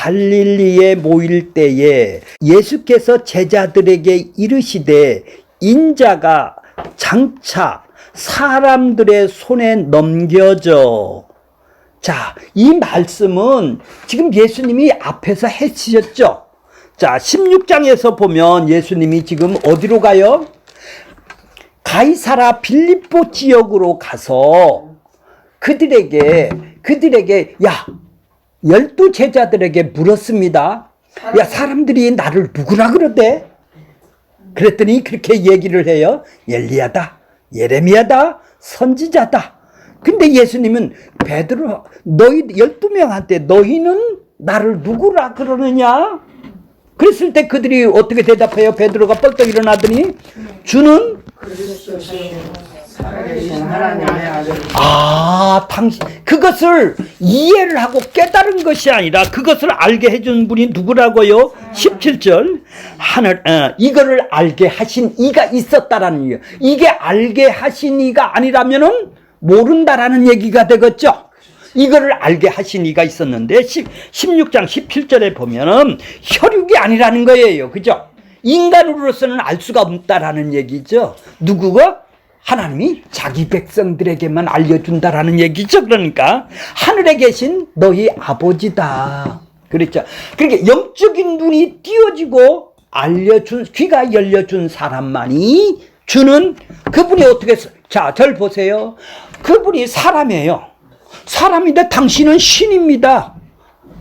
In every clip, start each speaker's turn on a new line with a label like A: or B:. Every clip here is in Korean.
A: 갈릴리에 모일 때에 예수께서 제자들에게 이르시되 인자가 장차 사람들의 손에 넘겨져. 자, 이 말씀은 지금 예수님이 앞에서 해주셨죠. 자, 16장에서 보면 예수님이 지금 어디로 가요? 가이사라 빌립보 지역으로 가서 그들에게 야 12 제자들에게 물었습니다. 야, 사람들이 나를 누구라 그러대? 그랬더니 그렇게 얘기를 해요. 엘리야다, 예레미야다, 선지자다. 근데 예수님은 베드로, 너희 12명한테 너희는 나를 누구라 그러느냐? 그랬을 때 그들이 어떻게 대답해요? 베드로가 뻘떡 일어나더니 주는 당신 그것을 이해를 하고 깨달은 것이 아니라 그것을 알게 해준 분이 누구라고요? 17절 이거를 알게 하신 이가 있었다라는 얘기예요. 이게 알게 하신 이가 아니라면은 모른다라는 얘기가 되겠죠. 이거를 알게 하신 이가 있었는데 16장 17절에 보면은 혈육이 아니라는 거예요. 그죠? 인간으로서는 알 수가 없다라는 얘기죠. 누구가? 하나님이 자기 백성들에게만 알려준다라는 얘기죠. 그러니까 하늘에 계신 너희 아버지다. 그랬죠. 그러니까 영적인 눈이 띄어지고 알려준, 귀가 열려준 사람만이 주는 그분이 어떻게, 자, 절 보세요. 그분이 사람이에요. 사람인데 당신은 신입니다.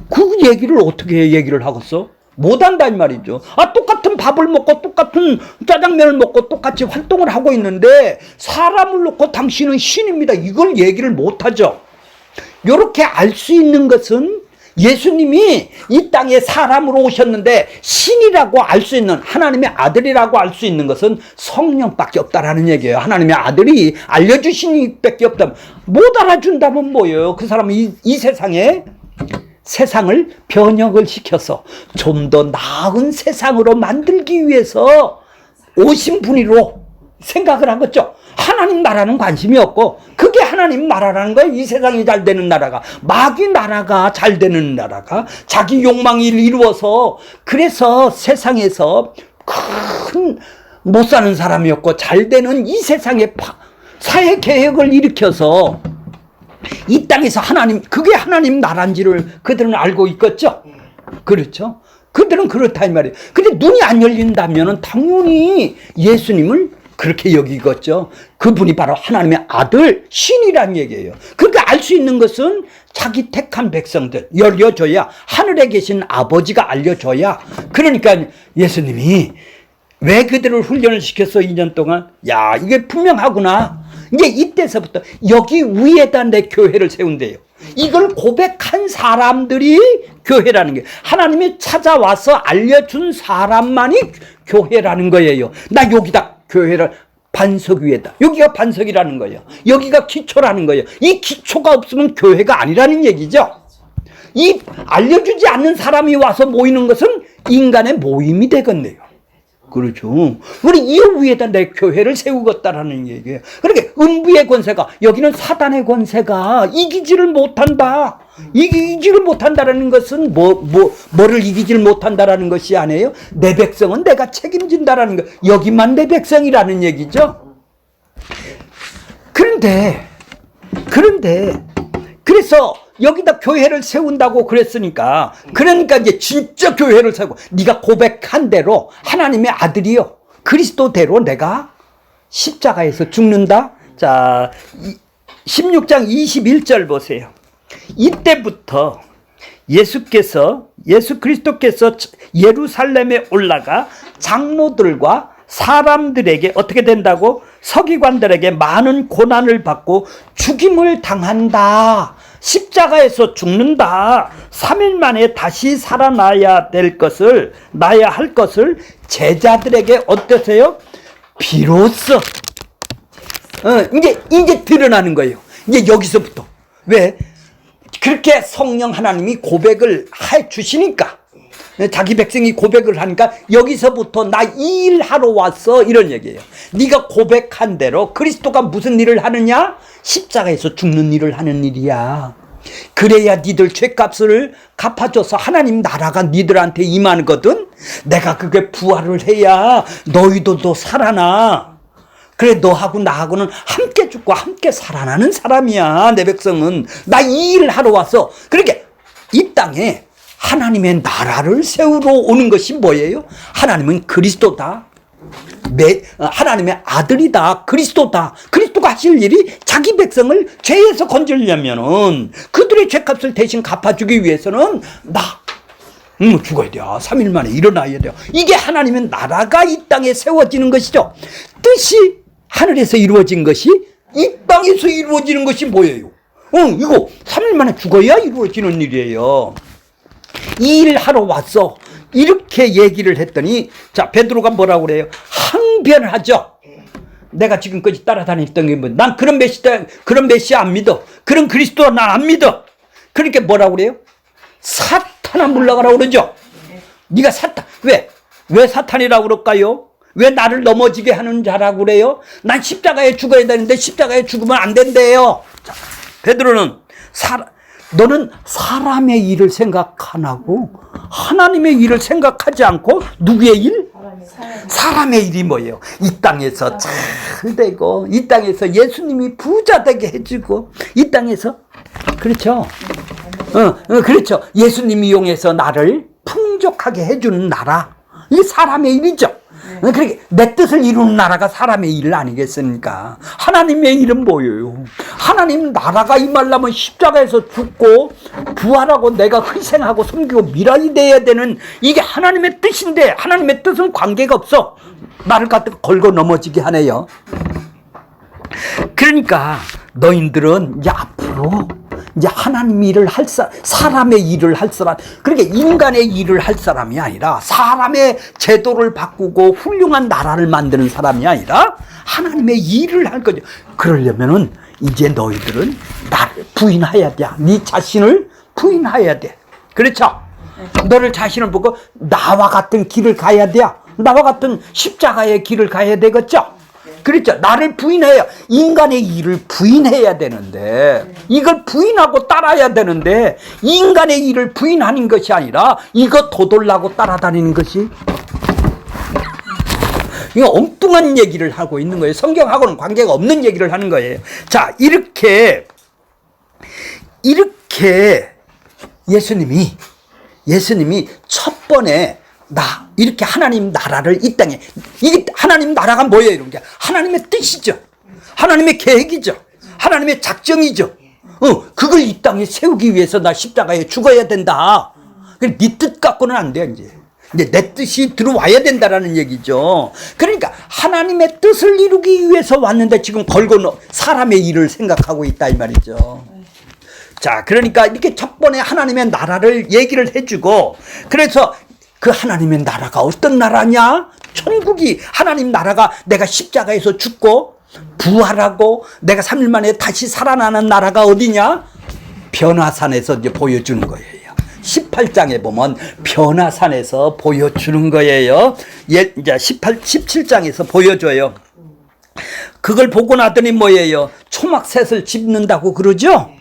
A: 그 얘기를 어떻게 얘기를 하겠어? 못한다 이 말이죠. 똑같은 밥을 먹고 똑같은 짜장면을 먹고 똑같이 활동을 하고 있는데 사람을 놓고 당신은 신입니다. 이걸 얘기를 못하죠. 이렇게 알 수 있는 것은 예수님이 이 땅에 사람으로 오셨는데 신이라고 알 수 있는, 하나님의 아들이라고 알 수 있는 것은 성령밖에 없다라는 얘기예요. 하나님의 아들이 알려주신 이밖에 없다면, 못 알아준다면 뭐예요? 그 사람은 이 세상을 변혁을 시켜서 좀 더 나은 세상으로 만들기 위해서 오신 분이로 생각을 한 거죠. 하나님 나라는 관심이 없고, 그게 하나님 나라라는 거예요. 이 세상이 잘 되는 나라가, 마귀 나라가 잘 되는 나라가 자기 욕망을 이루어서, 그래서 세상에서 큰 못 사는 사람이었고 잘 되는 이 세상의 사회 개혁을 일으켜서 이 땅에서 하나님, 그게 하나님 나라인지를 그들은 알고 있겠죠. 그렇죠. 그들은 그렇다 이 말이에요. 근데 눈이 안 열린다면 당연히 예수님을 그렇게 여기겠죠. 그분이 바로 하나님의 아들, 신이란 얘기예요. 그러니까 알 수 있는 것은 자기 택한 백성들 열려줘야, 하늘에 계신 아버지가 알려줘야. 그러니까 예수님이 왜 그들을 훈련을 시켰어 2년 동안? 야, 이게 분명하구나. 이제 이때서부터 여기 위에다 내 교회를 세운대요. 이걸 고백한 사람들이 교회라는 게, 하나님이 찾아와서 알려준 사람만이 교회라는 거예요. 나 여기다 교회를, 반석 위에다, 여기가 반석이라는 거예요. 여기가 기초라는 거예요. 이 기초가 없으면 교회가 아니라는 얘기죠. 이 알려주지 않는 사람이 와서 모이는 것은 인간의 모임이 되겠네요. 그렇죠. 우리 이 위에다 내 교회를 세우겠다라는 얘기예요. 그러니까 음부의 권세가, 여기는 사단의 권세가 이기지를 못한다. 이기지를 못한다라는 것은 뭐를 이기지를 못한다라는 것이 아니에요. 내 백성은 내가 책임진다라는 거. 여기만 내 백성이라는 얘기죠. 그런데 그래서 여기다 교회를 세운다고 그랬으니까, 그러니까 이제 진짜 교회를 세우고, 네가 고백한 대로 하나님의 아들이요, 그리스도대로 내가 십자가에서 죽는다. 자, 16장 21절 보세요. 이때부터 예수 그리스도께서 예루살렘에 올라가 장로들과 사람들에게 어떻게 된다고? 서기관들에게 많은 고난을 받고 죽임을 당한다. 십자가에서 죽는다. 3일 만에 다시 살아나야 할 것을 제자들에게 어떠세요? 비로소 이제 드러나는 거예요. 이제 여기서부터. 왜? 그렇게 성령 하나님이 고백을 해 주시니까, 자기 백성이 고백을 하니까 여기서부터 나 이 일 하러 왔어, 이런 얘기예요. 네가 고백한 대로 그리스도가 무슨 일을 하느냐? 십자가에서 죽는 일을 하는 일이야. 그래야 니들 죄값을 갚아줘서 하나님 나라가 니들한테 임하거든. 내가 그게 부활을 해야 너희들도 살아나. 그래, 너하고 나하고는 함께 죽고 함께 살아나는 사람이야. 내 백성은. 나 이 일 하러 왔어. 그러니까 이 땅에 하나님의 나라를 세우러 오는 것이 뭐예요? 하나님은 그리스도다. 하나님의 아들이다. 그리스도다. 그리스도가 하실 일이 자기 백성을 죄에서 건지려면은 그들의 죄값을 대신 갚아주기 위해서는 죽어야 돼요. 3일 만에 일어나야 돼요. 이게 하나님의 나라가 이 땅에 세워지는 것이죠. 뜻이 하늘에서 이루어진 것이 이 땅에서 이루어지는 것이 뭐예요? 이거 3일 만에 죽어야 이루어지는 일이에요. 이 일 하러 왔어. 이렇게 얘기를 했더니, 자, 베드로가 뭐라고 그래요? 항변하죠. 내가 지금까지 따라다녔던 게 뭐야? 난 그런 메시아 안 믿어. 그런 그리스도 난 안 믿어. 그러니까 뭐라고 그래요? 사탄아 물러가라고 그러죠. 네가 사탄. 왜 사탄이라고 그럴까요? 왜 나를 넘어지게 하는 자라고 그래요? 난 십자가에 죽어야 되는데 십자가에 죽으면 안 된대요. 자, 베드로는 너는 사람의 일을 생각 안 하고 하나님의 일을 생각하지 않고 누구의 일? 사람의 일이 뭐예요? 이 땅에서 잘 되고 이 땅에서 예수님이 부자 되게 해주고 이 땅에서 그렇죠? 그렇죠. 예수님이 이용해서 나를 풍족하게 해주는 나라. 이게 사람의 일이죠. 그러니까 내 뜻을 이루는 나라가 사람의 일 아니겠습니까? 하나님의 일은 뭐예요? 하나님 나라가 임하려면 십자가에서 죽고 부활하고 내가 희생하고 섬기고 미랄이 돼야 되는 이게 하나님의 뜻인데 하나님의 뜻은 관계가 없어. 나를 갖다 걸고 넘어지게 하네요. 그러니까 너희들은 이제 앞으로 이제 하나님 일을 할 사람의 일을 할 사람, 그러니까 인간의 일을 할 사람이 아니라 사람의 제도를 바꾸고 훌륭한 나라를 만드는 사람이 아니라 하나님의 일을 할 거죠. 그러려면은 이제 너희들은 나를 부인해야 돼. 네 자신을 부인해야 돼. 그렇죠? 너를 자신을 보고 나와 같은 길을 가야 돼. 나와 같은 십자가의 길을 가야 되겠죠? 그렇죠. 나를 부인해야, 인간의 일을 부인해야 되는데, 이걸 부인하고 따라야 되는데, 인간의 일을 부인하는 것이 아니라, 이거 도돌라고 따라다니는 것이, 이거 엉뚱한 얘기를 하고 있는 거예요. 성경하고는 관계가 없는 얘기를 하는 거예요. 자, 이렇게 예수님이 첫 번에 이렇게 하나님 나라를 이 땅에, 이게 하나님 나라가 뭐예요? 이런 게 하나님의 뜻이죠. 하나님의 계획이죠. 하나님의 작정이죠. 그걸 이 땅에 세우기 위해서 나 십자가에 죽어야 된다. 네 뜻 갖고는 안 돼. 이제 내 뜻이 들어와야 된다라는 얘기죠. 그러니까 하나님의 뜻을 이루기 위해서 왔는데 지금 걸고 사람의 일을 생각하고 있다 이 말이죠. 자, 그러니까 이렇게 첫 번에 하나님의 나라를 얘기를 해주고, 그래서 그 하나님의 나라가 어떤 나라냐? 천국이, 하나님 나라가 내가 십자가에서 죽고 부활하고 내가 3일 만에 다시 살아나는 나라가 어디냐? 변화산에서 이제 보여주는 거예요. 18장에 보면 변화산에서 보여주는 거예요. 이제 17장에서 보여줘요. 그걸 보고 나더니 뭐예요? 초막셋을 집는다고 그러죠?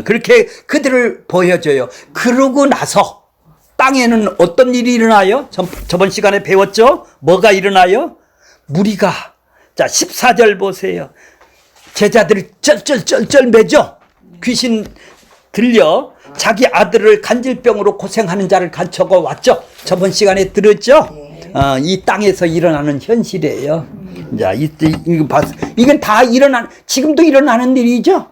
A: 그렇게 그들을 보여줘요. 그러고 나서 땅에는 어떤 일이 일어나요? 저번 시간에 배웠죠? 뭐가 일어나요? 무리가, 자, 14절 보세요. 제자들이 쩔쩔쩔쩔 매죠? 귀신 들려 자기 아들을 간질병으로 고생하는 자를 간척어 왔죠? 저번 시간에 들었죠? 이 땅에서 일어나는 현실이에요. 자, 이건 다 지금도 일어나는 일이죠?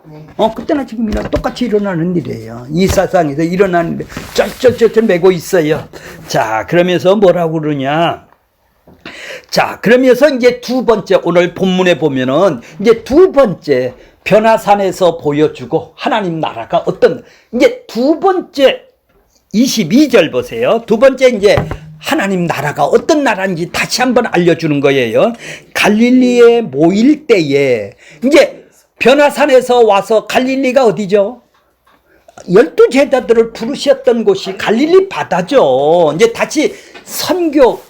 A: 그때나 지금이나 똑같이 일어나는 일이에요. 이 세상에서 일어나는 일, 쩔쩔쩔쩔 매고 있어요. 자, 그러면서 뭐라고 그러냐. 자, 그러면서 이제 두 번째, 오늘 본문에 보면은 이제 두 번째, 변화산에서 보여주고 하나님 나라가 이제 두 번째 22절 보세요. 두 번째 이제 하나님 나라가 어떤 나라인지 다시 한번 알려주는 거예요. 갈릴리에 모일 때에, 이제 변화산에서 와서, 갈릴리가 어디죠? 12 제자들을 부르셨던 곳이 갈릴리 바다죠. 이제 다시 선교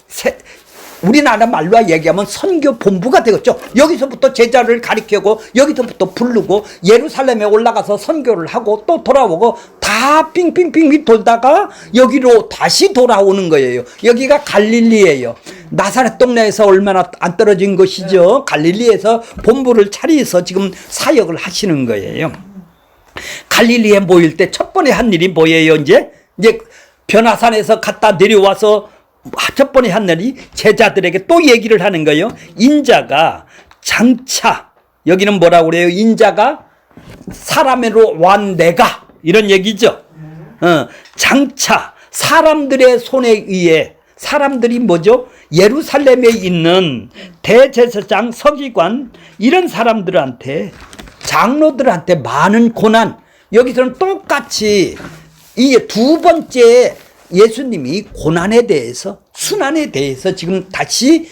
A: 우리나라 말로 얘기하면 선교 본부가 되겠죠. 여기서부터 제자를 가리키고 여기서부터 부르고 예루살렘에 올라가서 선교를 하고 또 돌아오고 다 빙빙빙 돌다가 여기로 다시 돌아오는 거예요. 여기가 갈릴리예요. 나사렛 동네에서 얼마나 안 떨어진 것이죠. 갈릴리에서 본부를 차리서 지금 사역을 하시는 거예요. 갈릴리에 모일 때 첫 번에 한 일이 뭐예요? 이제 변화산에서 갔다 내려와서 첫 번에 한 일이 제자들에게 또 얘기를 하는 거예요. 인자가 장차, 여기는 뭐라고 그래요? 인자가 사람으로 완 내가, 이런 얘기죠. 장차 사람들의 손에 의해, 사람들이 뭐죠? 예루살렘에 있는 대제사장, 서기관 이런 사람들한테, 장로들한테 많은 고난, 여기서는 똑같이 이게 두 번째 예수님이 고난에 대해서, 순환에 대해서 지금 다시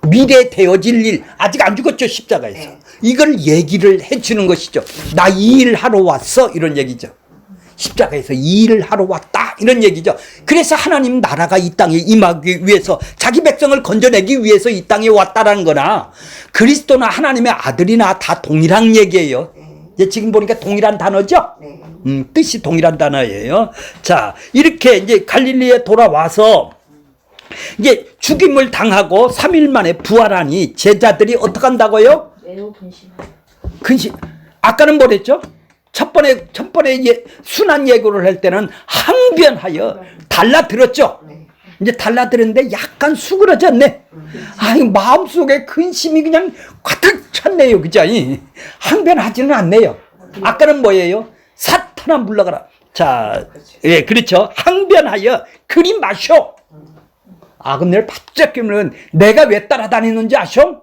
A: 미래 되어질 일, 아직 안 죽었죠, 십자가에서. 이걸 얘기를 해주는 것이죠. 나 이 일 하러 왔어, 이런 얘기죠. 십자가에서 이 일을 하러 왔다, 이런 얘기죠. 그래서 하나님 나라가 이 땅에 임하기 위해서, 자기 백성을 건져내기 위해서 이 땅에 왔다라는 거나, 그리스도나 하나님의 아들이나 다 동일한 얘기예요. 이제 지금 보니까 동일한 단어죠? 뜻이 동일한 단어예요. 자, 이렇게 이제 갈릴리에 돌아와서 이제 죽임을 당하고 3일 만에 부활하니 제자들이 어떻게 한다고요?
B: 매우 근심하여.
A: 근심. 아까는 뭐랬죠? 첫 번에 순환 예고를 할 때는 항변하여 달라들었죠. 이제 달라들었는데 약간 수그러졌네. 마음속에 근심이 그냥 가득 찼네요. 그죠? 항변하지는 않네요. 아까는 뭐예요? 사탄아 물러가라. 자, 예, 그렇죠. 항변하여 그리 마셔. 근데 바짝 끼면 내가 왜 따라다니는지 아셔?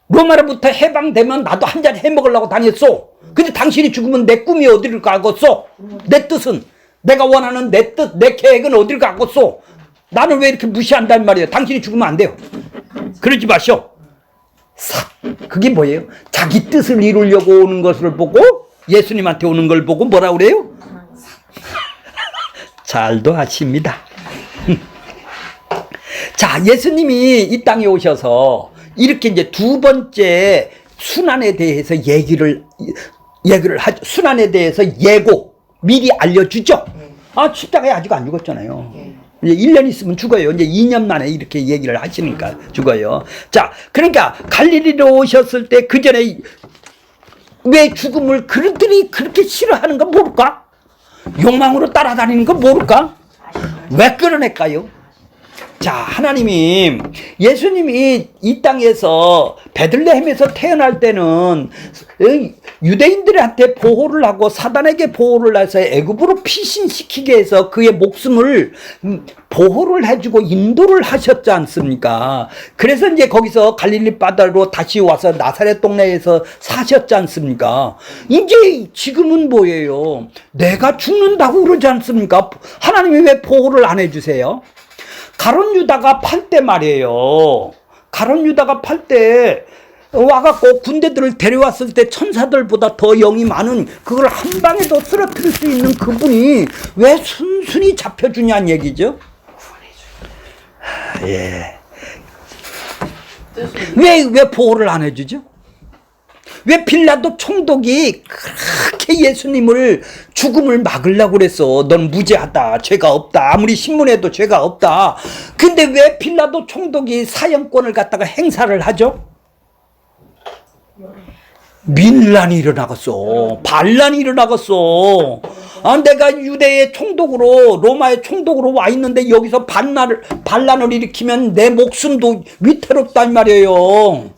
A: 로마로부터 해방되면 나도 한 잔 해먹으려고 다녔어. 근데 당신이 죽으면 내 꿈이 어디를 가겠어? 내 뜻은, 내가 원하는 내 뜻, 내 계획은 어디를 가겠어? 나는 왜 이렇게 무시한단 말이에요? 당신이 죽으면 안 돼요. 그러지 마셔. 그게 뭐예요? 자기 뜻을 이루려고 오는 것을 보고, 예수님한테 오는 걸 보고 뭐라 그래요? 잘도 하십니다. 자, 예수님이 이 땅에 오셔서 이렇게 이제 두 번째 순환에 대해서 얘기를 하죠. 순환에 대해서 예고, 미리 알려주죠. 십자가에 아직 안 죽었잖아요. 이제 1년 있으면 죽어요. 이제 2년 만에 이렇게 얘기를 하시니까 죽어요. 자, 그러니까 갈릴리로 오셨을 때 그 전에 왜 죽음을 그들이 그렇게 싫어하는 거 모를까? 욕망으로 따라다니는 거 모를까? 왜 끌어낼까요? 자, 하나님이, 예수님이 이 땅에서 베들레헴에서 태어날 때는 유대인들한테 보호를 하고 사단에게 보호를 해서 애굽으로 피신시키게 해서 그의 목숨을 보호를 해주고 인도를 하셨지 않습니까? 그래서 이제 거기서 갈릴리 바다로 다시 와서 나사렛 동네에서 사셨지 않습니까? 이제 지금은 뭐예요? 내가 죽는다고 그러지 않습니까? 하나님이 왜 보호를 안 해주세요? 가룟 유다가 팔 때 말이에요. 가룟 유다가 팔 때 와갖고 군대들을 데려왔을 때 천사들보다 더 영이 많은 그걸 한 방에 더 쓰러뜨릴 수 있는 그분이 왜 순순히 잡혀주냐는 얘기죠. 예. 왜 보호를 안 해주죠? 왜 빌라도 총독이 그렇게 예수님을 죽음을 막으려고 그랬어? 넌 무죄하다, 죄가 없다, 아무리 신문에도 죄가 없다. 근데 왜 빌라도 총독이 사형권을 갖다가 행사를 하죠? 민란이 일어나겠어. 반란이 일어나겠어. 내가 유대의 총독으로, 로마의 총독으로 와 있는데 여기서 반란을 일으키면 내 목숨도 위태롭단 말이에요.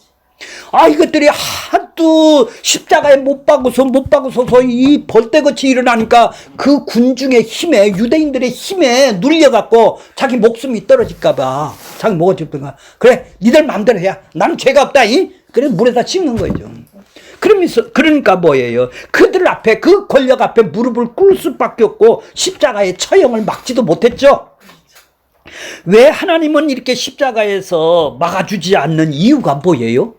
A: 이것들이 하도 십자가에 못 박으서서 이 벌떼같이 일어나니까 그 군중의 힘에, 유대인들의 힘에 눌려갖고 자기 목숨이 떨어질까봐, 자기 뭐가 죽든가. 그래, 니들 마음대로 해야. 나는 죄가 없다. 그래서 물에다 씻는 거죠. 그러니까 뭐예요? 그들 앞에, 그 권력 앞에 무릎을 꿇을 수밖에 없고 십자가의 처형을 막지도 못했죠. 왜 하나님은 이렇게 십자가에서 막아주지 않는 이유가 뭐예요?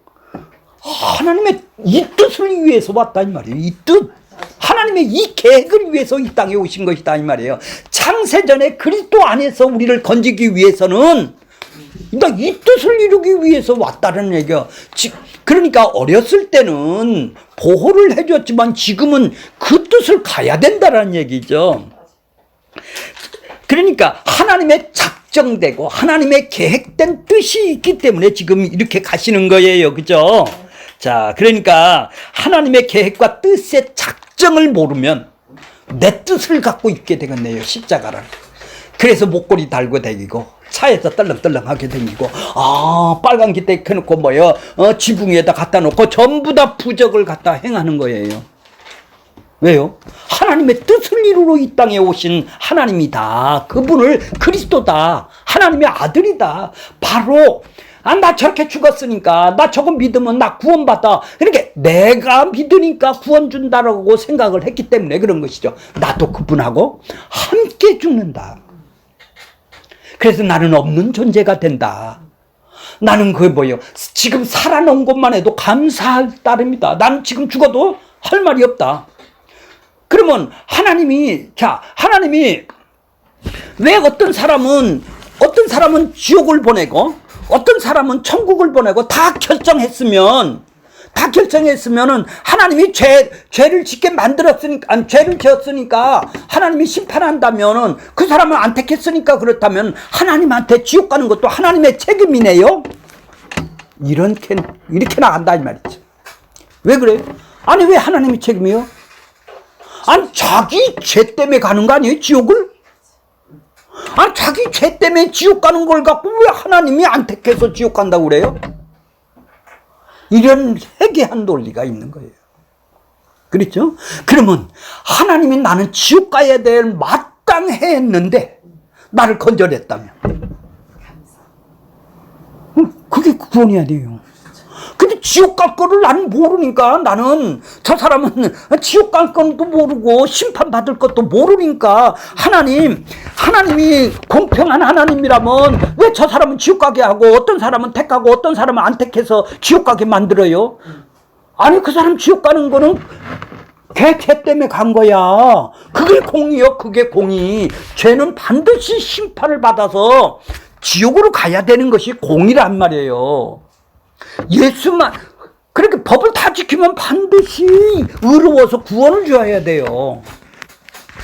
A: 하나님의 이 뜻을 위해서 왔다 이 말이에요. 이 뜻, 하나님의 이 계획을 위해서 이 땅에 오신 것이다 이 말이에요. 창세전에 그리스도 안에서 우리를 건지기 위해서는 나 이 뜻을 이루기 위해서 왔다는 얘기야. 그러니까 어렸을 때는 보호를 해줬지만 지금은 그 뜻을 가야 된다는 얘기죠. 그러니까 하나님의 작정되고 하나님의 계획된 뜻이 있기 때문에 지금 이렇게 가시는 거예요. 그죠? 자, 그러니까 하나님의 계획과 뜻의 작정을 모르면 내 뜻을 갖고 있게 되겠네요. 십자가를. 그래서 목걸이 달고 다니고 차에서 떨렁떨렁하게 다니고 빨간 기대 켜놓고 지붕 위에다 갖다 놓고 전부 다 부적을 갖다 행하는 거예요. 왜요? 하나님의 뜻을 이루러 이 땅에 오신 하나님이다. 그분을 그리스도다. 하나님의 아들이다. 바로 나 저렇게 죽었으니까 나 저거 믿으면 나 구원받아. 이렇게 내가 믿으니까 구원 준다라고 생각을 했기 때문에 그런 것이죠. 나도 그분하고 함께 죽는다. 그래서 나는 없는 존재가 된다. 나는 지금 살아놓은 것만 해도 감사할 따름이다. 나는 지금 죽어도 할 말이 없다. 그러면 하나님이 왜 어떤 사람은 지옥을 보내고 어떤 사람은 천국을 보내고 다 결정했으면은 하나님이 죄를 짓게 만들었으니까, 죄를 지었으니까 하나님이 심판한다면은 그 사람을 안 택했으니까 그렇다면 하나님한테 지옥 가는 것도 하나님의 책임이네요. 이렇게 나간다 이 말이죠. 왜 그래요? 아니 왜 하나님의 책임이요? 아니 자기 죄 때문에 가는 거 아니에요? 지옥을? 아니 자기 죄 때문에 지옥 가는 걸 갖고 왜 하나님이 안 택해서 지옥 간다고 그래요? 이런 회개한 논리가 있는 거예요. 그렇죠? 그러면 하나님이 나는 지옥 가야 될 마땅했는데 나를 건져냈다면 그게 구원이 아니에요. 근데 지옥 갈 거를 나는 모르니까, 나는 저 사람은 지옥 갈 것도 모르고 심판받을 것도 모르니까 하나님이 공평한 하나님이라면 왜 저 사람은 지옥 가게 하고 어떤 사람은 택하고 어떤 사람은 안 택해서 지옥 가게 만들어요? 아니 그 사람 지옥 가는 거는 걔 때문에 간 거야. 그게 공이요. 그게 공이. 죄는 반드시 심판을 받아서 지옥으로 가야 되는 것이 공이란 말이에요. 예수만 그렇게 법을 다 지키면 반드시 의로워서 구원을 줘야 돼요.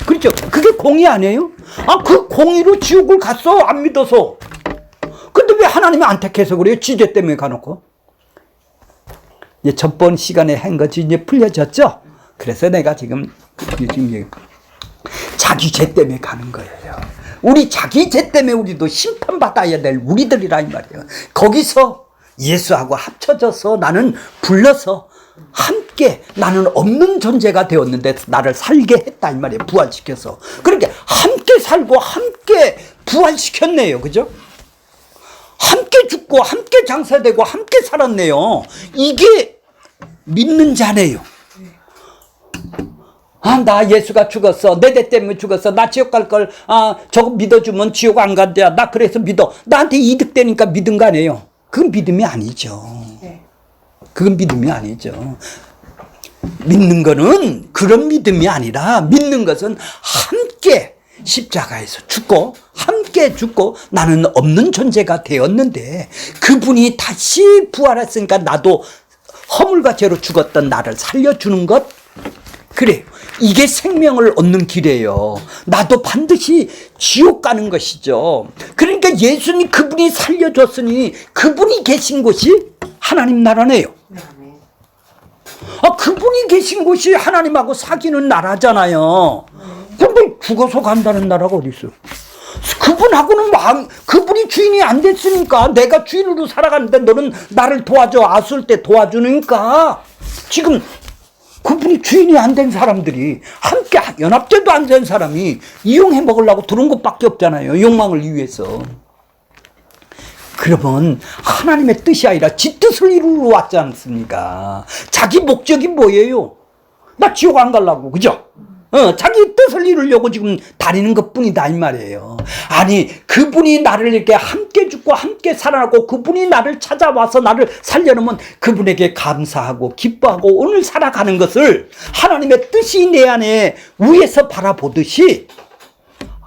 A: 그렇죠? 그게 공의 아니에요? 그 공의로 지옥을 갔어. 안 믿어서. 근데 왜 하나님이 안 택해서 그래요? 지죄 때문에 가놓고. 이제 전번 시간에 한 것이 이제 풀려졌죠? 그래서 내가 지금 자기 죄 때문에 가는 거예요. 우리 자기 죄 때문에 우리도 심판받아야 될 우리들이라 이 말이에요. 거기서 예수하고 합쳐져서 나는 불러서 함께 나는 없는 존재가 되었는데 나를 살게 했다 이 말이에요. 부활시켜서. 그러니까 함께 살고 함께 부활시켰네요. 그죠? 함께 죽고 함께 장사되고 함께 살았네요. 이게 믿는 자네요. 나 예수가 죽었어. 내 죄 때문에 죽었어. 나 지옥 갈 걸 저거 믿어주면 지옥 안 간대. 나 그래서 믿어. 나한테 이득되니까 믿은 거 아니에요. 그건 믿음이 아니죠. 그건 믿음이 아니죠. 믿는 거는 그런 믿음이 아니라 믿는 것은 함께 십자가에서 죽고 함께 죽고 나는 없는 존재가 되었는데 그분이 다시 부활했으니까 나도 허물과 죄로 죽었던 나를 살려주는 것. 그래요. 이게 생명을 얻는 길이에요. 나도 반드시 지옥 가는 것이죠. 그러니까 예수님 그분이 살려줬으니 그분이 계신 곳이 하나님 나라네요. 그분이 계신 곳이 하나님하고 사귀는 나라잖아요. 근데 죽어서 간다는 나라가 어디 있어요? 그분하고는 그분이 주인이 안 됐으니까 내가 주인으로 살아가는데 너는 나를 도와줘. 아술 때 도와주니까 지금 그분이 주인이 안 된 사람들이 함께 연합제도 안 된 사람이 이용해 먹으려고 들은 것밖에 없잖아요. 욕망을 위해서. 그러면 하나님의 뜻이 아니라 지 뜻을 이루러 왔지 않습니까? 자기 목적이 뭐예요? 나 지옥 안 가려고. 그죠? 자기 뜻을 이루려고 지금 다니는 것뿐이다 이 말이에요. 아니 그분이 나를 이렇게 함께 죽고 함께 살아나고 그분이 나를 찾아와서 나를 살려놓으면 그분에게 감사하고 기뻐하고 오늘 살아가는 것을 하나님의 뜻이 내 안에 위에서 바라보듯이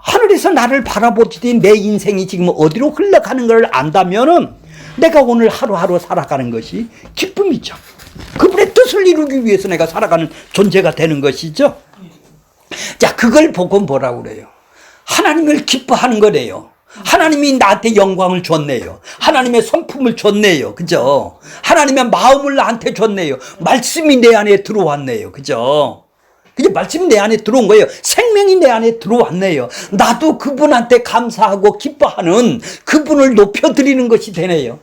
A: 하늘에서 나를 바라보시더니 내 인생이 지금 어디로 흘러가는 걸 안다면은 내가 오늘 하루하루 살아가는 것이 기쁨이죠. 그분의 뜻을 이루기 위해서 내가 살아가는 존재가 되는 것이죠. 자, 그걸 보고 뭐라고 그래요? 하나님을 기뻐하는 거래요. 하나님이 나한테 영광을 줬네요. 하나님의 성품을 줬네요. 그죠? 하나님의 마음을 나한테 줬네요. 말씀이 내 안에 들어왔네요. 그죠? 그게 말씀이 내 안에 들어온 거예요. 생명이 내 안에 들어왔네요. 나도 그분한테 감사하고 기뻐하는 그분을 높여드리는 것이 되네요.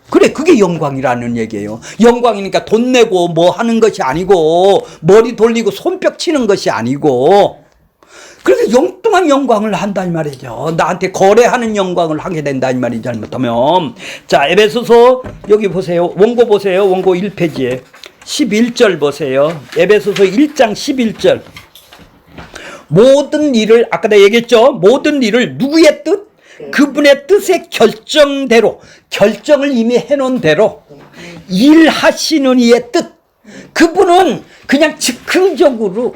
A: 그래, 그게 영광이라는 얘기예요. 영광이니까 돈 내고 뭐 하는 것이 아니고, 머리 돌리고 손뼉 치는 것이 아니고, 그래서 영뚱한 영광을 한다 이 말이죠. 나한테 거래하는 영광을 하게 된다 이 말이죠. 잘못하면. 자, 에베소서 여기 보세요. 원고 보세요. 원고 1페이지에 11절 보세요. 에베소서 1장 11절. 모든 일을, 아까 내가 얘기했죠. 모든 일을 누구의 뜻? 그분의 뜻의 결정대로, 결정을 이미 해놓은 대로 일하시는 이의 뜻. 그분은 그냥 즉흥적으로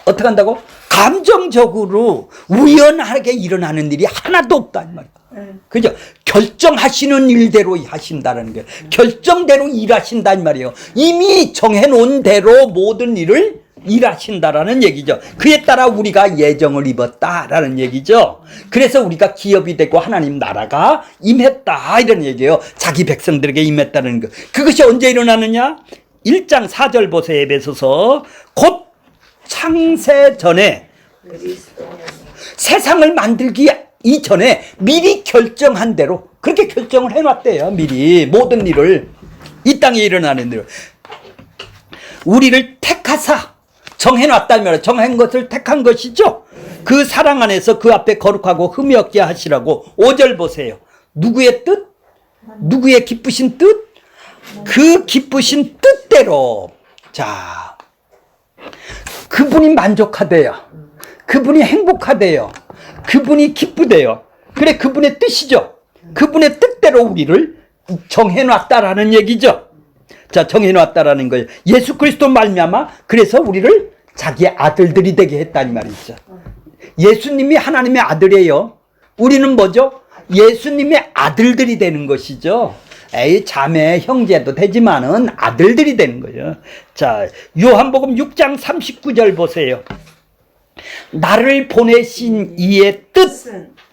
A: 어떻게 한다고? 감정적으로 우연하게 일어나는 일이 하나도 없다 이 말이야. 그죠? 결정하시는 일대로 하신다는 거예요. 결정대로 일하신다 이 말이에요. 이미 정해놓은 대로 모든 일을 일하신다라는 얘기죠. 그에 따라 우리가 예정을 입었다라는 얘기죠. 그래서 우리가 기업이 되고 하나님 나라가 임했다 이런 얘기예요. 자기 백성들에게 임했다는 거. 그것이 언제 일어나느냐? 1장 4절 보세요. 에베소서. 곧 창세 전에, 세상을 만들기 이전에 미리 결정한 대로 그렇게 결정을 해놨대요. 미리 모든 일을, 이 땅에 일어나는 일을 우리를 택하사 정해놨다면, 정한 것을 택한 것이죠. 그 사랑 안에서 그 앞에 거룩하고 흠이 없게 하시라고. 5절 보세요. 누구의 뜻? 누구의 기쁘신 뜻? 그 기쁘신 뜻대로. 자, 그분이 만족하대요. 그분이 행복하대요. 그분이 기쁘대요. 그래, 그분의 뜻이죠. 그분의 뜻대로 우리를 정해놨다라는 얘기죠. 자, 정해놨다라는 거예요. 예수 그리스도 말미암아 그래서 우리를 자기의 아들들이 되게 했다는 말이죠. 예수님이 하나님의 아들이에요. 우리는 뭐죠? 예수님의 아들들이 되는 것이죠. 에이, 자매, 형제도 되지만은 아들들이 되는 거예요. 자, 요한복음 6장 39절 보세요. 나를 보내신 이의 뜻.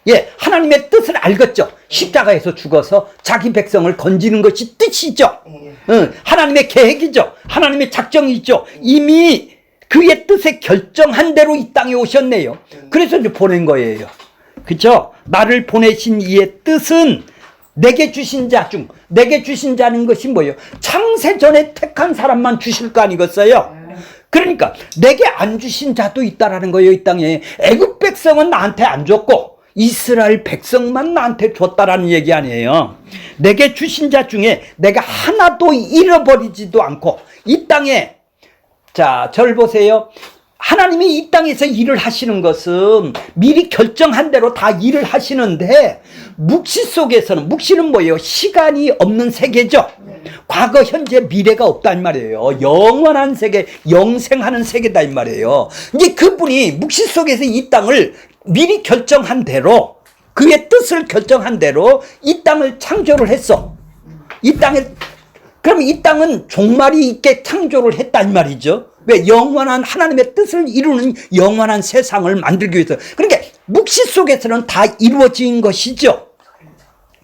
A: 예, 하나님의 뜻을 알겠죠. 십자가에서 죽어서 자기 백성을 건지는 것이 뜻이죠. 하나님의 계획이죠. 하나님의 작정이죠. 이미 그의 뜻에 결정한 대로 이 땅에 오셨네요. 그래서 이제 보낸 거예요. 그렇죠? 나를 보내신 이의 뜻은 내게 주신 자 중, 내게 주신 자는 것이 뭐예요? 창세 전에 택한 사람만 주실 거 아니겠어요? 그러니까 내게 안 주신 자도 있다라는 거예요. 이 땅에. 애국 백성은 나한테 안 줬고 이스라엘 백성만 나한테 줬다라는 얘기 아니에요. 내게 주신 자 중에 내가 하나도 잃어버리지도 않고 이 땅에, 자, 절 보세요. 하나님이 이 땅에서 일을 하시는 것은 미리 결정한 대로 다 일을 하시는데, 묵시 속에서는, 묵시는 뭐예요? 시간이 없는 세계죠. 과거, 현재, 미래가 없단 말이에요. 영원한 세계, 영생하는 세계다 이 말이에요. 이제 그분이 묵시 속에서 이 땅을 미리 결정한 대로, 그의 뜻을 결정한 대로 이 땅을 창조를 했어. 이 땅에, 그럼 이 땅은 종말이 있게 창조를 했단 말이죠. 왜? 영원한 하나님의 뜻을 이루는 영원한 세상을 만들기 위해서. 그러니까 묵시 속에서는 다 이루어진 것이죠.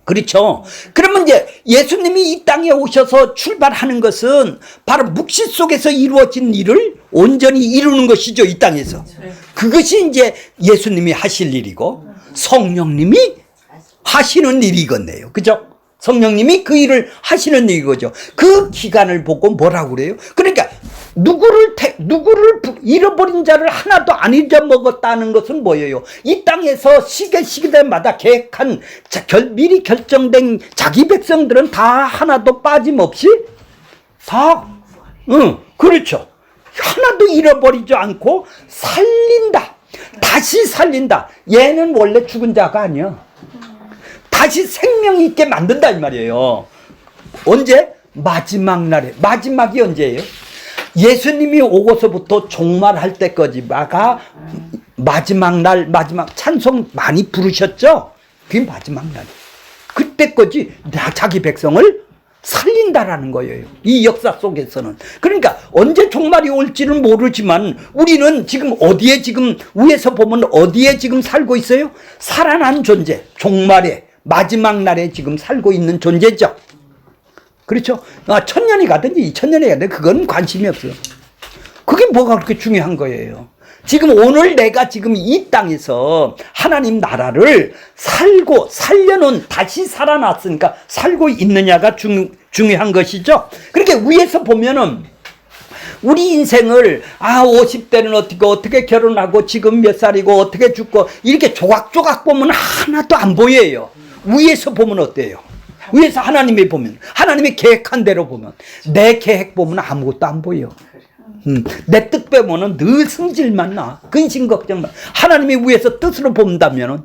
A: 그렇죠. 그러면 이제 예수님이 이 땅에 오셔서 출발하는 것은 바로 묵시 속에서 이루어진 일을 온전히 이루는 것이죠. 이 땅에서. 그것이 이제 예수님이 하실 일이고 성령님이 하시는 일이겠네요. 그죠? 성령님이 그 일을 하시는 일이거죠. 그 기간을 보고 뭐라고 그래요? 그러니까 누구를 잃어버린 자를 하나도 안 잊어먹었다는 것은 뭐예요? 이 땅에서 시대마다 계획한, 미리 결정된 자기 백성들은 다 하나도 빠짐없이 다, 그렇죠. 하나도 잃어버리지 않고 살린다. 다시 살린다. 얘는 원래 죽은 자가 아니야. 다시 생명 있게 만든다 이 말이에요. 언제? 마지막 날에. 마지막이 언제예요? 예수님이 오고서부터 종말할 때까지가 마지막 날, 마지막 찬송 많이 부르셨죠? 그게 마지막 날. 그때까지 자기 백성을 살린다라는 거예요. 이 역사 속에서는. 그러니까 언제 종말이 올지는 모르지만 우리는 지금 어디에 지금 위에서 보면 어디에 지금 살고 있어요? 살아난 존재. 종말에 마지막 날에 지금 살고 있는 존재죠. 그렇죠? 1000년이 가든지 2000년이 가든지 그건 관심이 없어요. 그게 뭐가 그렇게 중요한 거예요. 지금 오늘 내가 지금 이 땅에서 하나님 나라를 살고 살려놓은 다시 살아났으니까 살고 있느냐가 중요한 것이죠. 그러니까 위에서 보면은 우리 인생을 50대는 어떻게 결혼하고 지금 몇 살이고 어떻게 죽고 이렇게 조각조각 보면 하나도 안 보여요. 위에서 보면 어때요? 위에서 하나님이 보면 하나님이 계획한 대로 보면 내 계획 보면 아무것도 안 보여. 내 뜻 빼면은 늘 승질만 나. 근심 걱정만. 하나님이 위에서 뜻으로 본다면은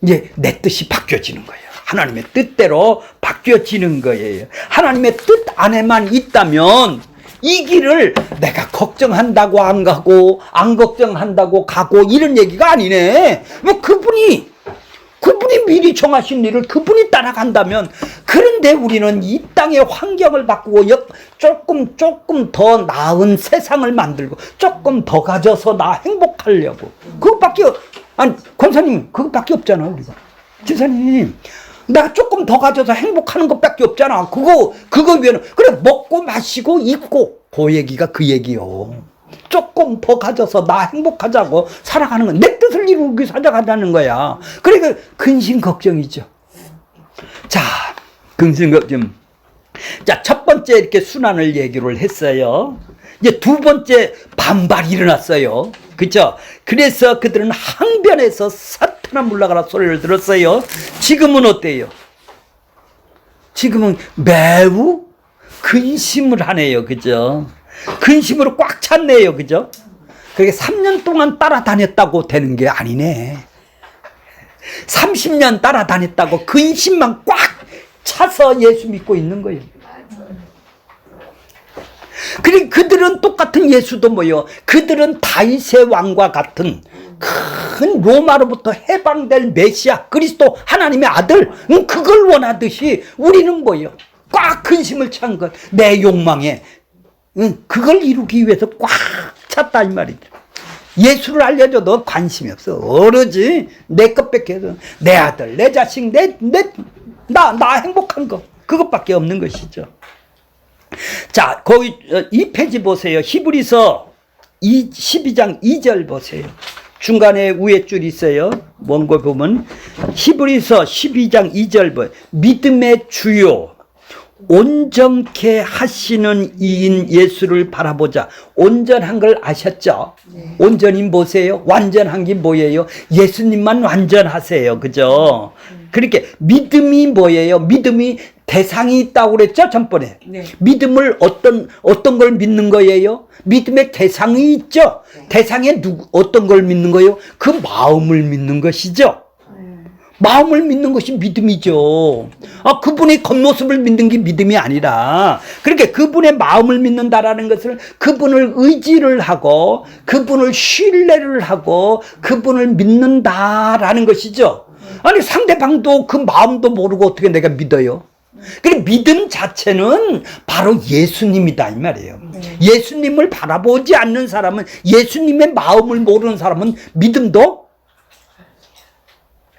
A: 이제 내 뜻이 바뀌어지는 거예요. 하나님의 뜻대로 바뀌어지는 거예요. 하나님의 뜻 안에만 있다면 이 길을 내가 걱정한다고 안 가고 안 걱정한다고 가고 이런 얘기가 아니네. 뭐 그분이 미리 정하신 일을 그분이 따라간다면, 그런데 우리는 이 땅의 환경을 바꾸고 조금 더 나은 세상을 만들고 조금 더 가져서 나 행복하려고 그것밖에 권사님 그것밖에 없잖아. 우리가 지사님 내가 조금 더 가져서 행복하는 것밖에 없잖아. 그거 위에는 그래 먹고 마시고 입고 그 얘기가 그 얘기요. 조금 더 가져서 나 행복하자고 살아가는 건 내 뜻을 이루기 살아가자는 거야. 그러니까 근심 걱정이죠. 자, 근심 걱정. 자, 첫 번째 이렇게 순환을 얘기를 했어요. 이제 두 번째 반발이 일어났어요. 그죠? 그래서 그들은 항변해서 사탄아 물러가라 소리를 들었어요. 지금은 어때요? 지금은 매우 근심을 하네요. 그죠? 근심으로 꽉 찼네요. 그죠? 그게 3년 동안 따라다녔다고 되는 게 아니네. 30년 따라다녔다고 근심만 꽉 차서 예수 믿고 있는 거예요. 그리고 그들은 똑같은 예수도 뭐요? 그들은 다윗의 왕과 같은 큰 로마로부터 해방될 메시아 그리스도 하나님의 아들, 그걸 원하듯이 우리는 뭐요? 꽉 근심을 찬 것, 내 욕망에 그걸 이루기 위해서 꽉 찼다 이 말이죠. 예수를 알려줘도 관심이 없어. 오로지 내 것밖에 해서 내 아들, 내 자식, 나 행복한 거 그것밖에 없는 것이죠. 자, 거기 이 페이지 보세요. 히브리서 12장 2절 보세요. 중간에 위에 줄 있어요. 원고 보면 히브리서 12장 2절 보세요. 믿음의 주요 온전케 하시는 이인 예수를 바라보자. 온전한 걸 아셨죠? 네. 온전히 뭐세요? 완전한 게 뭐예요? 예수님만 완전하세요. 그죠? 그렇게 믿음이 뭐예요? 믿음이 대상이 있다고 그랬죠? 전번에. 네. 믿음을 어떤 걸 믿는 거예요? 믿음의 대상이 있죠? 네. 대상에 어떤 걸 믿는 거예요? 그 마음을 믿는 것이죠? 마음을 믿는 것이 믿음이죠. 그분의 겉모습을 믿는 게 믿음이 아니라, 그러니까 그분의 마음을 믿는다라는 것을 그분을 의지를 하고, 그분을 신뢰를 하고, 그분을 믿는다라는 것이죠. 아니, 상대방도 그 마음도 모르고 어떻게 내가 믿어요? 그래, 믿음 자체는 바로 예수님이다 이 말이에요. 예수님을 바라보지 않는 사람은, 예수님의 마음을 모르는 사람은 믿음도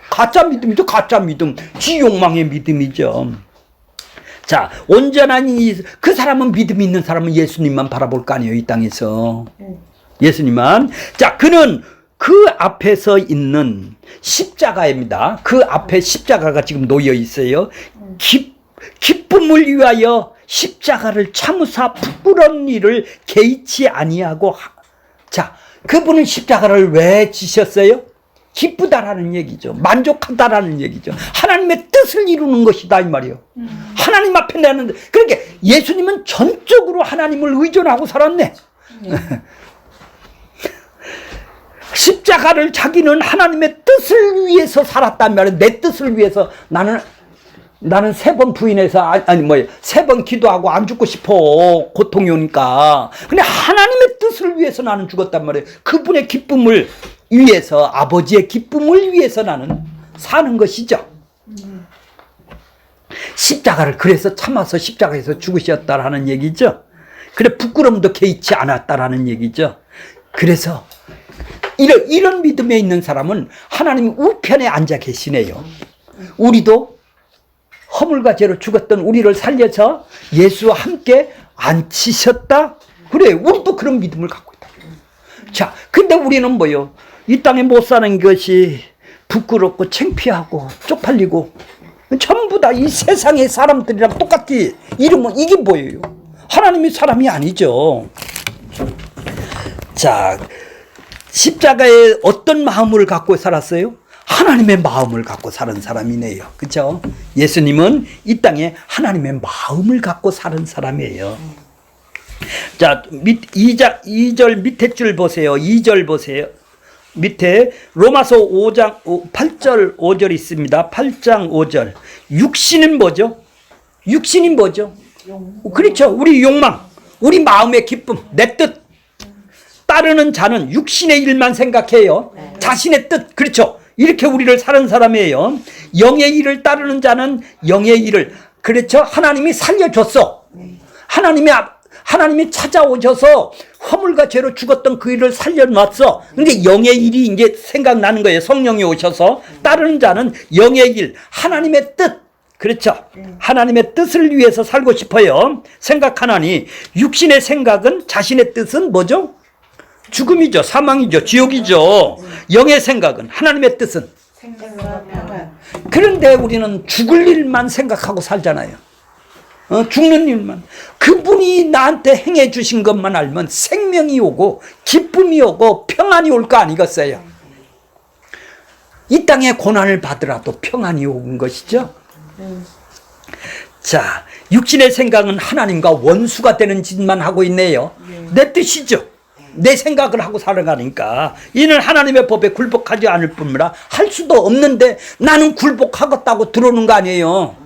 A: 가짜 믿음이죠. 가짜 믿음. 지 욕망의 믿음이죠. 자, 온전한 그 사람은 믿음 있는 사람은 예수님만 바라볼 거 아니에요. 이 땅에서. 예수님만. 자, 그는 그 앞에서 있는 십자가입니다. 그 앞에 십자가가 지금 놓여 있어요. 기쁨을 위하여 십자가를 참으사 부끄러운 일을 개의치 아니하고. 자, 그분은 십자가를 왜 지셨어요? 기쁘다라는 얘기죠. 만족하다라는 얘기죠. 하나님의 뜻을 이루는 것이다 이 말이에요. 하나님 앞에 내는, 그러니까 예수님은 전적으로 하나님을 의존하고 살았네. 십자가를 자기는 하나님의 뜻을 위해서 살았단 말이에요. 내 뜻을 위해서 나는 나는 3번 부인해서 세 번 기도하고 안 죽고 싶어. 고통이 오니까. 근데 하나님의 뜻을 위해서 나는 죽었단 말이에요. 그분의 기쁨을 위해서, 아버지의 기쁨을 위해서 나는 사는 것이죠. 십자가를 그래서 참아서 십자가에서 죽으셨다라는 얘기죠. 그래 부끄러움도 개의치 않았다라는 얘기죠. 그래서 이런 믿음에 있는 사람은 하나님 우편에 앉아 계시네요. 우리도 허물과 죄로 죽었던 우리를 살려서 예수와 함께 앉히셨다. 그래 우리도 그런 믿음을 갖고 있다. 자, 근데 우리는 뭐요? 이 땅에 못 사는 것이 부끄럽고 창피하고 쪽팔리고 전부 다 이 세상의 사람들이랑 똑같이 이러면 이게 뭐예요? 하나님이 사람이 아니죠. 자, 십자가에 어떤 마음을 갖고 살았어요? 하나님의 마음을 갖고 사는 사람이네요. 그렇죠? 예수님은 이 땅에 하나님의 마음을 갖고 사는 사람이에요. 자, 2절 밑에 줄 보세요. 2절 보세요. 밑에 로마서 5장 8절 5절 있습니다. 8장 5절. 육신은 뭐죠? 육신이 뭐죠? 그렇죠. 우리 욕망, 우리 마음의 기쁨, 내 뜻. 따르는 자는 육신의 일만 생각해요. 자신의 뜻. 그렇죠. 이렇게 우리를 사는 사람이에요. 영의 일을 따르는 자는 영의 일을. 그렇죠. 하나님이 살려줬어. 하나님이 찾아오셔서 허물과 죄로 죽었던 그 일을 살려놨어. 근데 영의 일이 이제 생각나는 거예요. 성령이 오셔서 따르는 자는 영의 일, 하나님의 뜻. 그렇죠. 하나님의 뜻을 위해서 살고 싶어요. 생각하나니 육신의 생각은, 자신의 뜻은 뭐죠? 죽음이죠. 사망이죠. 지옥이죠. 영의 생각은, 하나님의 뜻은 그런데 우리는 죽을 일만 생각하고 살잖아요. 죽는 일만. 그분이 나한테 행해 주신 것만 알면 생명이 오고 기쁨이 오고 평안이 올 거 아니겠어요? 이 땅에 고난을 받으라도 평안이 온 것이죠. 자, 육신의 생각은 하나님과 원수가 되는 짓만 하고 있네요. 내 뜻이죠. 내 생각을 하고 살아가니까 이는 하나님의 법에 굴복하지 않을 뿐이라 할 수도 없는데 나는 굴복하겠다고 들어오는 거 아니에요.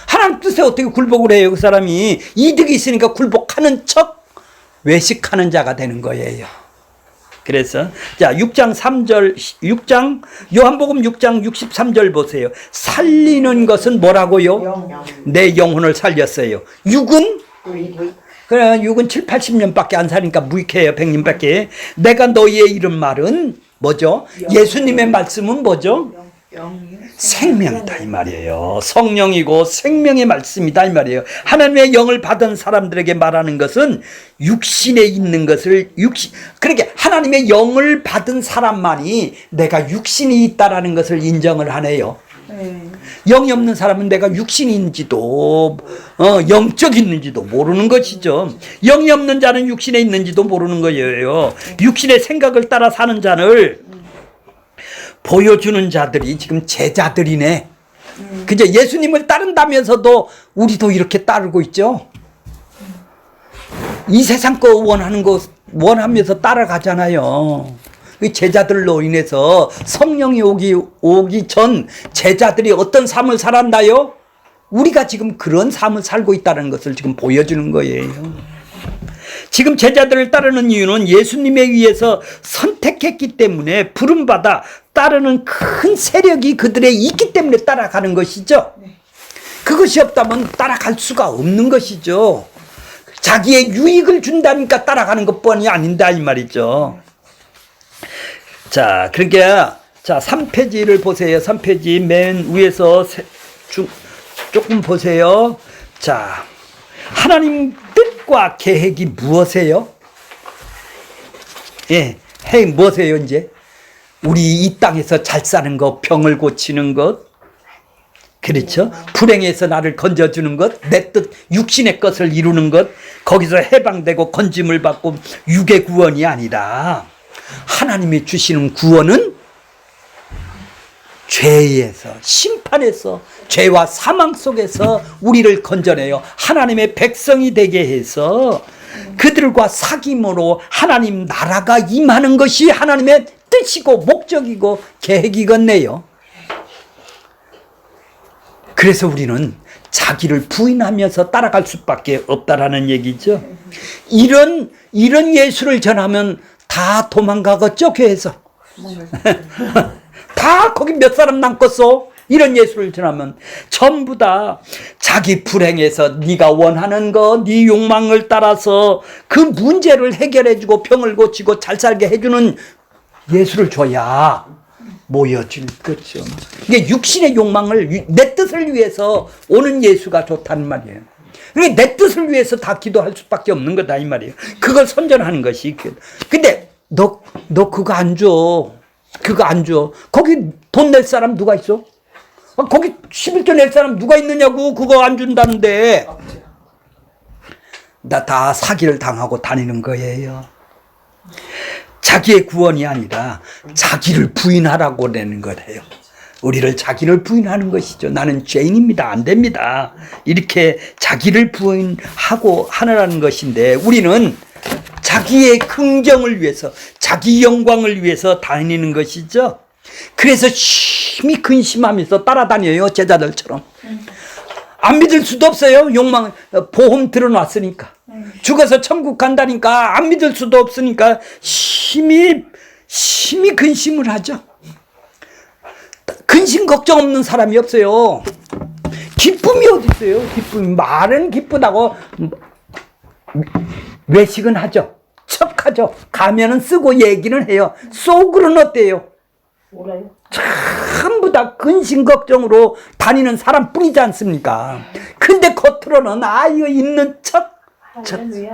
A: 하나님 뜻에 어떻게 굴복을 해요? 그 사람이 이득이 있으니까 굴복하는 척 외식하는 자가 되는 거예요. 그래서 자 6장 요한복음 6장 63절 보세요. 살리는 것은 뭐라고요? 내 영혼을 살렸어요. 육은? 그래, 육은 7, 80년밖에 안 사니까 무익해요. 100년밖에. 내가 너희의 이런 말은 뭐죠? 예수님의 말씀은 뭐죠? 생명이다 이 말이에요. 성령이고 생명의 말씀이다 이 말이에요. 하나님의 영을 받은 사람들에게 말하는 것은 육신에 있는 것을 그러니까 하나님의 영을 받은 사람만이 내가 육신이 있다라는 것을 인정을 하네요. 영이 없는 사람은 내가 육신인지도 영적 있는지도 모르는 것이죠. 영이 없는 자는 육신에 있는지도 모르는 거예요. 육신의 생각을 따라 사는 자를 보여주는 자들이 지금 제자들이네. 그죠? 예수님을 따른다면서도 우리도 이렇게 따르고 있죠. 이 세상 거 원하는 거 원하면서 따라가잖아요. 제자들로 인해서 성령이 오기 전 제자들이 어떤 삶을 살았나요? 우리가 지금 그런 삶을 살고 있다는 것을 지금 보여주는 거예요. 지금 제자들을 따르는 이유는 예수님에 의해서 선택했기 때문에 부름받아 따르는 큰 세력이 그들에 있기 때문에 따라가는 것이죠. 그것이 없다면 따라갈 수가 없는 것이죠. 자기의 유익을 준다니까 따라가는 것뿐이 아닌다 이 말이죠. 자, 그러니까 자 3페이지를 보세요. 3페이지 맨 위에서 조금 보세요. 자, 하나님 뜻과 계획이 무엇이에요? 예, 무엇이에요 이제? 우리 이 땅에서 잘 사는 것, 병을 고치는 것, 그렇죠? 불행에서 나를 건져주는 것, 내 뜻, 육신의 것을 이루는 것, 거기서 해방되고 건짐을 받고 육의 구원이 아니라 하나님이 주시는 구원은 죄에서, 심판에서, 죄와 사망 속에서 우리를 건져내요. 하나님의 백성이 되게 해서 그들과 사귐으로 하나님 나라가 임하는 것이 하나님의 뜻이고 목적이고 계획이겠네요. 그래서 우리는 자기를 부인하면서 따라갈 수밖에 없다라는 얘기죠. 이런 예수를 전하면 다 도망가겠죠, 교회에서. 다 거기 몇 사람 남겠어? 이런 예수를 전하면 전부 다 자기 불행에서 네가 원하는 거, 네 욕망을 따라서 그 문제를 해결해주고 병을 고치고 잘 살게 해주는 예수를 줘야 모여질 거죠. 이게 육신의 욕망을 내 뜻을 위해서 오는 예수가 좋다는 말이에요. 그러니까 내 뜻을 위해서 다 기도할 수밖에 없는 거다 이 말이에요. 그걸 선전하는 것이. 근데 너 그거 안 줘. 그거 안 줘. 거기 돈 낼 사람 누가 있어? 거기 11조 낼 사람 누가 있느냐고. 그거 안 준다는데. 나 다 사기를 당하고 다니는 거예요. 자기의 구원이 아니라 자기를 부인하라고 내는 거래요. 우리를 자기를 부인하는 것이죠. 나는 죄인입니다. 안 됩니다. 이렇게 자기를 부인하고 하느라는 것인데 우리는 자기의 긍정을 위해서 자기 영광을 위해서 다니는 것이죠. 그래서 심히 근심하면서 따라다녀요. 제자들처럼. 안 믿을 수도 없어요. 욕망, 보험 들어놨으니까. 죽어서 천국 간다니까 안 믿을 수도 없으니까 심히 근심을 하죠. 근심 걱정 없는 사람이 없어요. 기쁨이 어디 있어요? 기쁨이 말은 기쁘다고 외식은 하죠. 척하죠. 가면은 쓰고 얘기는 해요. 속으로는 어때요?
B: 몰라요.
A: 전부 다 근심 걱정으로 다니는 사람뿐이지 않습니까? 근데 겉으로는 이거 있는 척.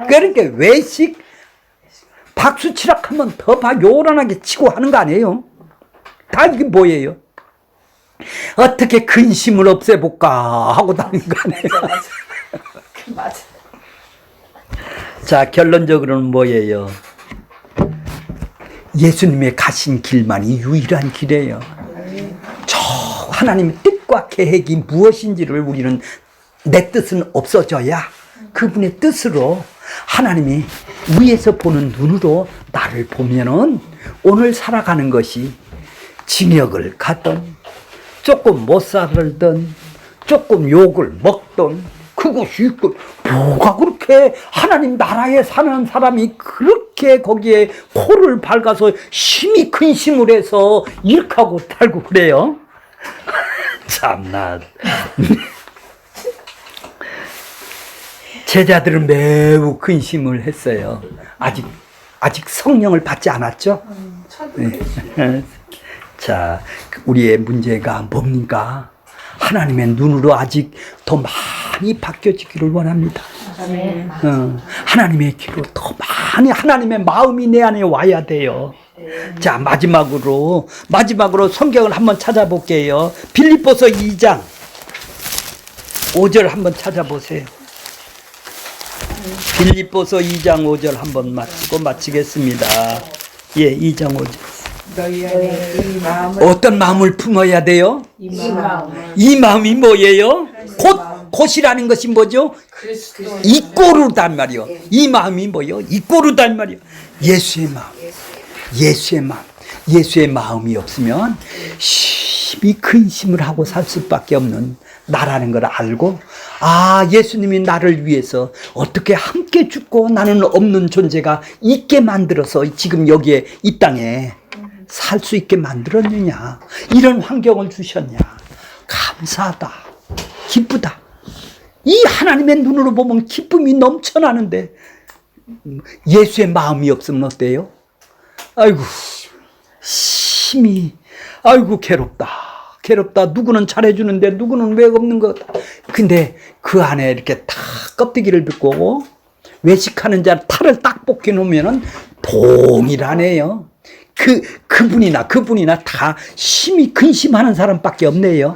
A: 그러니까 외식 박수 치락하면 더 요란하게 치고 하는 거 아니에요? 다 이게 뭐예요? 어떻게 근심을 없애볼까 하고 다니는 거 아니에요?
B: 맞아.
A: 자, 결론적으로는 뭐예요? 예수님의 가신 길만이 유일한 길이에요. 저 하나님의 뜻과 계획이 무엇인지를 우리는 내 뜻은 없어져야 그분의 뜻으로 하나님이 위에서 보는 눈으로 나를 보면은 오늘 살아가는 것이 징역을 가든 조금 못 살든 조금 욕을 먹든 그것이 있고 뭐가 그렇게 하나님 나라에 사는 사람이 그렇게 거기에 코를 박아서 심히 근심을 해서 이렇게 하고 살고 그래요? 참나. 제자들은 매우 근심을 했어요. 아직 성령을 받지 않았죠? 네. 자, 우리의 문제가 뭡니까? 하나님의 눈으로 아직 더 많이 바뀌어지기를 원합니다. 하나님의 귀로 더 많이 하나님의 마음이 내 안에 와야 돼요. 자, 마지막으로 성경을 한번 찾아볼게요. 빌립보서 2장 5절 한번 찾아보세요. 빌립보서 2장 5절 한번 마치겠습니다. 예, 2장 5절.
B: 너희 안에 이 마음을
A: 어떤 마음을 품어야 돼요? 이 마음이 뭐예요? 곧이라는 것이 뭐죠? 이꼬르단 말이요. 이 마음이 뭐예요? 이꼬르단 말이요. 예수의 마음. 예수의 마음이 없으면 심히 근심을 하고 살 수밖에 없는 나라는 걸 알고, 예수님이 나를 위해서 어떻게 함께 죽고 나는 없는 존재가 있게 만들어서 지금 여기에 이 땅에 살 수 있게 만들었느냐, 이런 환경을 주셨냐, 감사하다, 기쁘다. 이 하나님의 눈으로 보면 기쁨이 넘쳐나는데 예수의 마음이 없으면 어때요? 아이고 심히 괴롭다. 누구는 잘해주는데 누구는 왜 없는 것. 근데 그 안에 이렇게 다 껍데기를 벗고 외식하는 자 탈을 딱 벗겨놓으면은 동일하네요. 그분이나 다 심히 근심하는 사람밖에 없네요.